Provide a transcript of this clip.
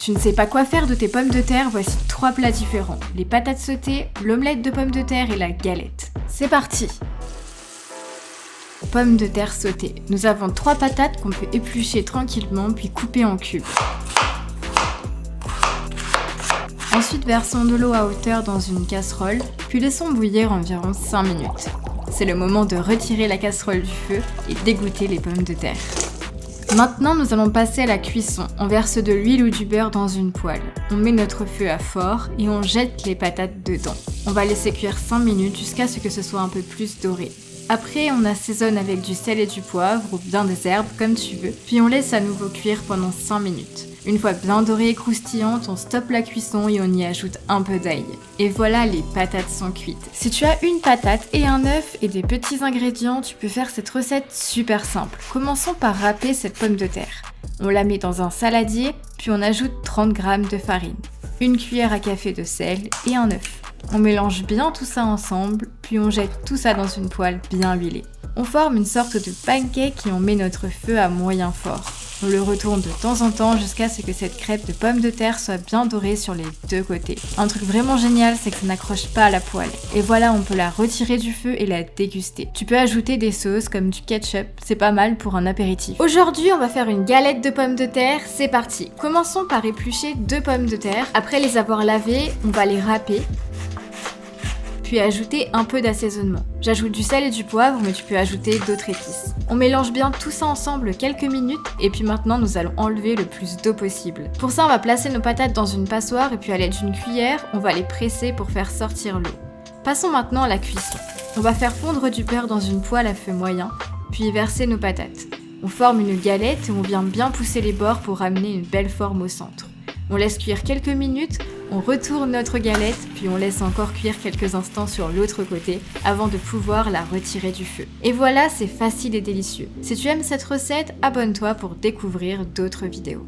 Tu ne sais pas quoi faire de tes pommes de terre, voici 3 plats différents. Les patates sautées, l'omelette de pommes de terre et la galette. C'est parti! Pommes de terre sautées. Nous avons 3 patates qu'on peut éplucher tranquillement puis couper en cubes. Ensuite, versons de l'eau à hauteur dans une casserole, puis laissons bouillir environ 5 minutes. C'est le moment de retirer la casserole du feu et d'égoutter les pommes de terre. Maintenant, nous allons passer à la cuisson. On verse de l'huile ou du beurre dans une poêle. On met notre feu à fort et on jette les patates dedans. On va laisser cuire 5 minutes jusqu'à ce que ce soit un peu plus doré. Après, on assaisonne avec du sel et du poivre ou bien des herbes comme tu veux, puis on laisse à nouveau cuire pendant 5 minutes. Une fois bien dorée et croustillante, on stoppe la cuisson et on y ajoute un peu d'ail. Et voilà, les patates sont cuites. Si tu as une patate et un œuf et des petits ingrédients, tu peux faire cette recette super simple. Commençons par râper cette pomme de terre. On la met dans un saladier, puis on ajoute 30 g de farine, une cuillère à café de sel et un œuf. On mélange bien tout ça ensemble, puis on jette tout ça dans une poêle bien huilée. On forme une sorte de pancake et on met notre feu à moyen fort. On le retourne de temps en temps jusqu'à ce que cette crêpe de pommes de terre soit bien dorée sur les deux côtés. Un truc vraiment génial, c'est que ça n'accroche pas à la poêle. Et voilà, on peut la retirer du feu et la déguster. Tu peux ajouter des sauces comme du ketchup, c'est pas mal pour un apéritif. Aujourd'hui, on va faire une galette de pommes de terre, c'est parti. Commençons par éplucher 2 pommes de terre. Après les avoir lavées, on va les râper, puis ajouter un peu d'assaisonnement. J'ajoute du sel et du poivre, mais tu peux ajouter d'autres épices. On mélange bien tout ça ensemble quelques minutes, et puis maintenant nous allons enlever le plus d'eau possible. Pour ça, on va placer nos patates dans une passoire, et puis à l'aide d'une cuillère, on va les presser pour faire sortir l'eau. Passons maintenant à la cuisson. On va faire fondre du beurre dans une poêle à feu moyen, puis y verser nos patates. On forme une galette et on vient bien pousser les bords pour ramener une belle forme au centre. On laisse cuire quelques minutes, on retourne notre galette, puis on laisse encore cuire quelques instants sur l'autre côté avant de pouvoir la retirer du feu. Et voilà, c'est facile et délicieux. Si tu aimes cette recette, abonne-toi pour découvrir d'autres vidéos.